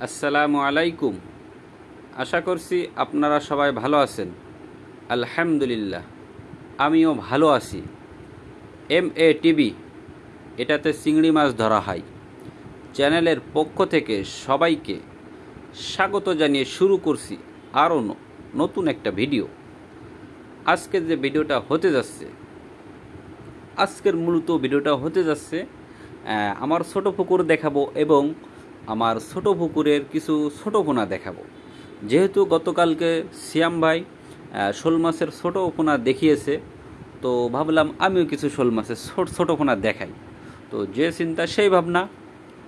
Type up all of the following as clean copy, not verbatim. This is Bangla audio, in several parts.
আসসালামু আলাইকুম। আশা করছি আপনারা সবাই ভালো আছেন। আলহামদুলিল্লাহ, আমিও ভালো আছি। MA TV, এটাতে চিংড়ি মাছ ধরা হয় চ্যানেলের পক্ষ থেকে সবাইকে স্বাগত জানিয়ে শুরু করছি আরও নতুন একটা ভিডিও। আজকের যে ভিডিওটা হতে যাচ্ছে, আমার ছোট পুকুর দেখাবো এবং আমার ছোট পুকুরের কিছু ছোট পোনা দেখাবো। যেহেতু গতকালকে সিয়াম ভাই শোল মাছের ছোট পোনা দেখিয়েছে, তো ভাবলাম আমিও কিছু শোল মাছের ছোট পোনা দেখাই। তো যে চিন্তা সেই ভাবনা,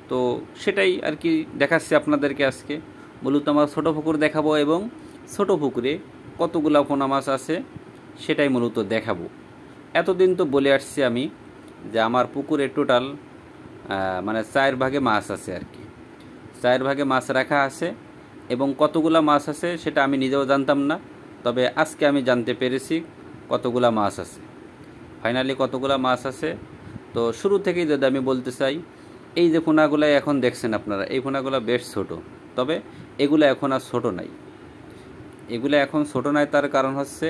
তো সেটাই আর কি দেখাচ্ছি আপনাদেরকে আজকে। মূলত আমার ছোট পুকুর দেখাবো এবং ছোট পুকুরে কতগুলা পোনা মাছ আছে সেটাই মূলত দেখাবো। এতদিন তো বলে আসছি আমি যে আমার পুকুরে টোটাল 4 ভাগে মাছ আছে আর কি। 4 ভাগে মাছ রাখা আছে এবং কতগুলা মাছ আছে সেটা আমি নিজেও জানতাম না, তবে আজকে আমি জানতে পেরেছি কতগুলা মাছ আছে। ফাইনালি কতগুলা মাছ আছে, তো শুরু থেকেই যদি আমি বলতে চাই, এই যে পোনাগুলো এখন দেখছেন আপনারা, এই পোনাগুলো বেশ ছোট, তবে এগুলো এখন আর ছোট নাই। তার কারণ হচ্ছে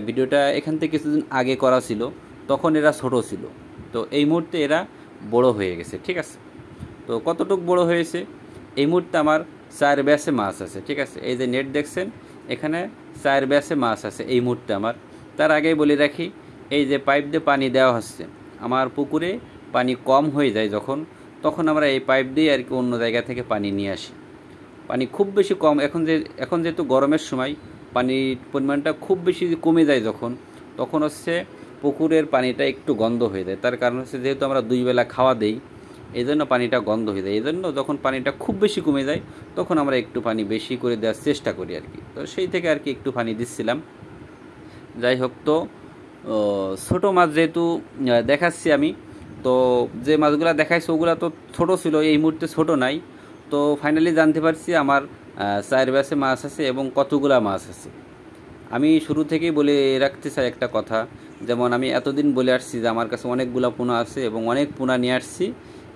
ভিডিওটা এখান থেকে কিছুদিন আগে করা ছিল, তখন এরা ছোট ছিল, তো এই মুহূর্তে এরা বড় হয়ে গেছে। ঠিক আছে, তো কতটুকু বড় হয়েছে, এই মুহূর্তে আমার 4 ব্যাসে মাছ আছে। ঠিক আছে, এই যে নেট দেখছেন, এখানে 4 ব্যাসে মাছ আছে এই মুহূর্তে আমার। তার আগেই বলে রাখি, এই যে পাইপ দিয়ে পানি দেওয়া হচ্ছে, আমার পুকুরে পানি কম হয়ে যায় তখন আমরা এই পাইপ দিয়ে আর কি অন্য জায়গা থেকে পানি নিয়ে আসি। পানি খুব বেশি কম, এখন যেহেতু গরমের সময় পানির পরিমাণটা খুব বেশি কমে যায় তখন হচ্ছে পুকুরের পানিটা একটু গন্ধ হয়ে যায়। তার কারণ হচ্ছে যেহেতু আমরা 2 বেলা খাওয়া দেই, এই জন্য পানিটা গন্ধ হয়ে যায়। এই জন্য যখন পানিটা খুব বেশি কমে যায় তখন আমরা একটু পানি বেশি করে দেওয়ার চেষ্টা করি আর কি। তো সেই থেকে আর কি একটু পানি দিচ্ছিলাম। যাই হোক, তো ছোটো মাছ যেহেতু দেখাচ্ছি আমি, তো যে মাছগুলো দেখাইছি ওগুলো তো ছোটো ছিল, এই মুহূর্তে ছোটো নাই। তো ফাইনালি জানতে পারছি আমার 4 ব্যাসে মাছ আছে এবং কতগুলা মাছ আছে। আমি শুরু থেকেই বলে রাখতে চাই একটা কথা, যেমন আমি এতদিন বলে আসছি যে আমার কাছে অনেকগুলা পোনা আছে এবং অনেক পোনা নিয়ে আসছি,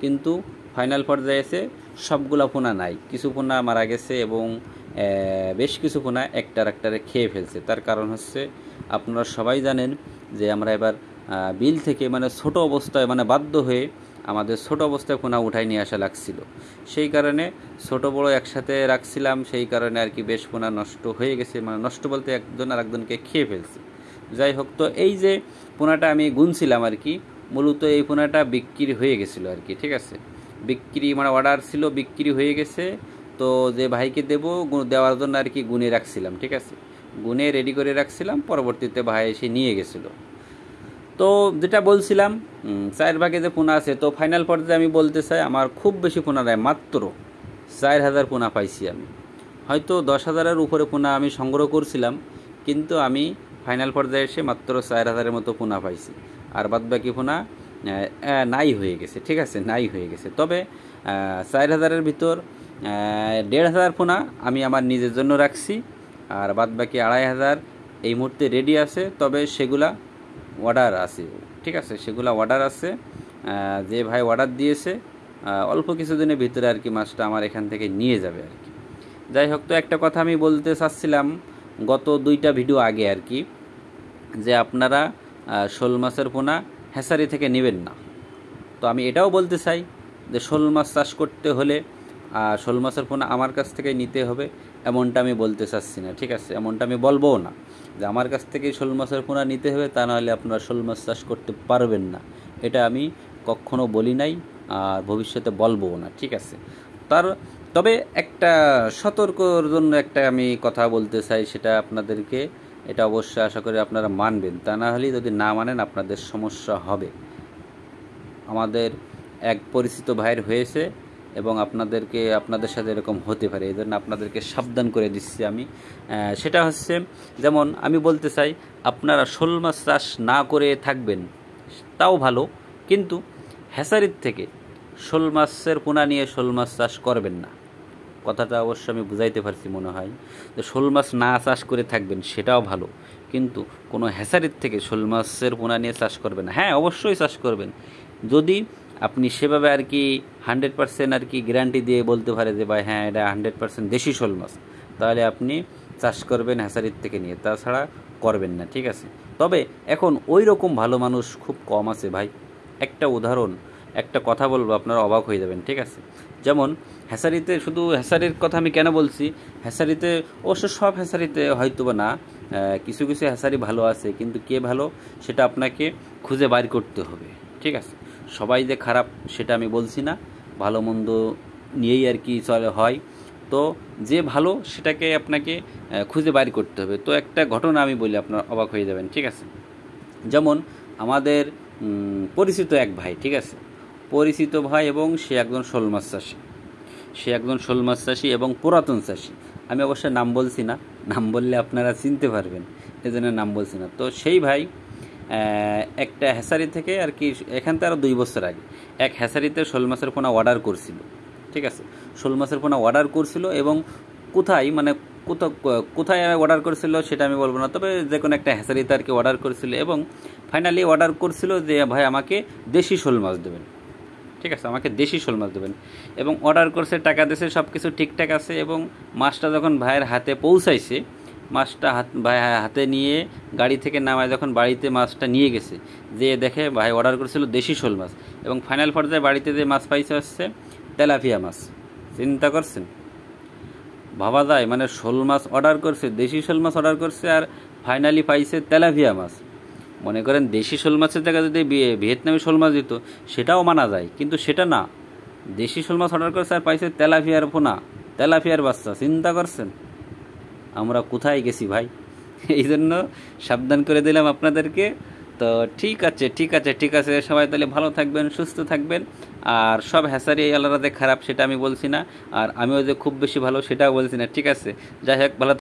কিন্তু ফাইনাল পর্যায়ে এসে সবগুলা পোনা নাই। কিছু পোনা মারা গেছে এবং বেশ কিছু পোনা একটারে খেয়ে ফেলছে। তার কারণ হচ্ছে আপনারা সবাই জানেন যে আমরা এবার বিল থেকে ছোট অবস্থায় বাধ্য হয়ে আমাদের ছোট অবস্থায় পোনা উঠাই নিয়ে আসা লাগছিল। সেই কারণে ছোট বড় একসাথে রাখছিলাম, সেই কারণে আর কি বেশ পোনা নষ্ট হয়ে গেছে, নষ্ট বলতে একজন আর একজনকে খেয়ে ফেলছে। যাই হোক, তো এই যে পোনাটা আমি গুনছিলাম আর কি, মূলত এই পোনাটা বিক্রি হয়ে গেছিলো আর কি। ঠিক আছে, বিক্রি অর্ডার ছিল, বিক্রি হয়ে গেছে। তো যে ভাইকে দেওয়ার জন্য আর কি গুনে রাখছিলাম। ঠিক আছে, গুনে রেডি করে রাখছিলাম, পরবর্তীতে ভাই এসে নিয়ে গেছিলো। তো যেটা বলছিলাম, 4 ভাগে যে পোনা আছে, তো ফাইনাল পর্যায়ে আমি বলতে চাই আমার খুব বেশি পোনা নেয়, মাত্র 4000 পোনা পাইছি আমি। হয়তো 10,000-এর উপরে পোনা আমি সংগ্রহ করছিলাম, কিন্তু আমি ফাইনাল পর্যায়ে এসে মাত্র 4000-এর মতো পোনা পাইছি। আর বাদবাকি পোনা নাই হয়ে গেছে। ঠিক আছে, নাই হয়ে গেছে। তবে 4000-এর ভিতর 1500 পোনা আমি আমার নিজের জন্য রাখছি, আর বাদবাকি 2500 এই মুহূর্তে রেডি আছে। তবে সেগুলা অর্ডার আছে। ঠিক আছে, সেগুলো অর্ডার আছে, যে ভাই অর্ডার দিয়েছে অল্প কিছুদিনের ভিতরে আর কি মাছটা আমার এখান থেকে নিয়ে যাবে আর কি। যাই হোক, তো একটা কথা আমি বলতে চাচ্ছিলাম গত 2টা ভিডিও আগে আর কি, যে আপনারা শোল মাছের পোনা হ্যাচারি থেকে নেবেন না। তো আমি এটাও বলতে চাই যে শোল মাছ চাষ করতে হলে শোল মাছের পোনা আমার কাছ থেকে নিতে হবে, এমনটা আমি বলতে চাচ্ছি না। ঠিক আছে, এমনটা আমি বলবও না যে আমার কাছ থেকে শোল মাছের পোনা নিতে হবে, তা নাহলে আপনারা শোল মাছ চাষ করতে পারবেন না। এটা আমি কখনো বলি নাই আর ভবিষ্যতে বলবও না। ঠিক আছে, তবে একটা সতর্কর জন্য একটা আমি কথা বলতে চাই, সেটা আপনাদেরকে, এটা অবশ্যই আশা করি আপনারা মানবেন, তা না হলে যদি না মানেন আপনাদের সমস্যা হবে। আমাদের এক পরিচিত ভাইয়ের হয়েছে এবং আপনাদের সাথে এরকম হতে পারে, এই জন্য আপনাদেরকে সাবধান করে দিচ্ছি আমি। সেটা হচ্ছে, যেমন আমি বলতে চাই, আপনারা শোল মাছ চাষ না করে থাকবেন তাও ভালো, কিন্তু হ্যাচারির থেকে শোল মাছের পোনা নিয়ে শোল মাছ চাষ করবেন না। কথাটা অবশ্য আমি বুঝাইতে পারছি মনে হয়, যে শোল মাছ না চাষ করে থাকবেন সেটাও ভালো, কিন্তু কোনো হ্যাচারির থেকে শোল মাছের পোনা নিয়ে চাষ করবেন না। হ্যাঁ, অবশ্যই চাষ করবেন যদি আপনি সেভাবে আর কি 100% আর কি গ্যারান্টি দিয়ে বলতে পারে যে ভাই হ্যাঁ এটা 100% দেশি শোল মাছ, তাহলে আপনি চাষ করবেন হ্যাচারির থেকে নিয়ে, তাছাড়া করবেন না, ঠিক আছে। তবে এখন ওই রকম ভালো মানুষ খুব কম আছে ভাই। একটা উদাহরণ, একটা কথা বলবো, আপনারা অবাক হয়ে যাবেন, ঠিক আছে। যেমন হ্যাচারিতে, শুধু হ্যাচারির কথা আমি কেন বলছি, হ্যাচারিতে অবশ্য সব হ্যাচারিতে হয়তো বা না, কিছু কিছু হ্যাচারি ভালো আছে, কিন্তু কে ভালো সেটা আপনাকে খুঁজে বাইর করতে হবে, ঠিক আছে। সবাই যে খারাপ সেটা আমি বলছি না, ভালো মন্দ নিয়েই আর কি চলে হয়। তো যে ভালো সেটাকে আপনাকে খুঁজে বাইর করতে হবে। তো একটা ঘটনা আমি বলি, আপনার অবাক হয়ে যাবেন, ঠিক আছে। যেমন আমাদের পরিচিত এক ভাই, ঠিক আছে, পরিচিত ভাই, এবং সে একজন শোল মাছ চাষি, এবং পুরাতন চাষি। আমি অবশ্যই নাম বলছি না, নাম বললে আপনারা চিনতে পারবেন, এজন্য নাম বলছি না। তো সেই ভাই একটা হ্যাচারি থেকে আর কি, এখান থেকে আরও 2 বছর আগে এক হ্যাচারিতে শোল মাছের পোনা অর্ডার করছিল, ঠিক আছে। শোল মাছের পোনা অর্ডার করছিল, এবং কোথায় মানে কোথায় অর্ডার করেছিল সেটা আমি বলবো না, তবে যে কোনো একটা হ্যাচারিতে আর কি অর্ডার করেছিল, এবং ফাইনালি অর্ডার করছিল যে ভাই আমাকে দেশি শোল মাছ দেবেন, ঠিক আছে, আমাকে দেশি শোল মাছ দেবেন। এবং অর্ডার করছে, টাকা দিয়েছে, সব কিছু ঠিকঠাক আছে। এবং মাছটা যখন ভাইয়ের হাতে পৌঁছাইছে, মাছটা ভাই হাতে নিয়ে গাড়ি থেকে নামায় যখন বাড়িতে মাছটা নিয়ে গেছে, যে দেখে ভাই অর্ডার করেছিল দেশি শোল মাছ, এবং ফাইনাল পর্যায়ে বাড়িতে যে মাছ পাইছে হচ্ছে তেলাপিয়া মাছ। চিন্তা করছেন, ভাবা যায়, মানে শোল মাছ অর্ডার করছে, দেশি শোল মাছ অর্ডার করছে, আর ফাইনালি পাইছে তেলাপিয়া মাছ। মনে করেন দেশি শোল মাছের জায়গায় যদি ভিয়েতনামি শোল মাছ দিত সেটাও মানা যায়, কিন্তু সেটা না, দেশি শোল মাছ অর্ডার করছে আর পাইছে তেলাপিয়ার পোনা, তেলাপিয়ার বাচ্চা। চিন্তা করছেন আমরা কোথায় গেছি ভাই। এই জন্য সাবধান করে দিলাম আপনাদেরকে। তো ঠিক আছে সবাই, তাহলে ভালো থাকবেন, সুস্থ থাকবেন। আর সব হ্যাচারি আলাদাতে খারাপ সেটা আমি বলছি না, আর আমিও যে খুব বেশি ভালো সেটাও বলছি না, ঠিক আছে। যাই হোক, ভালো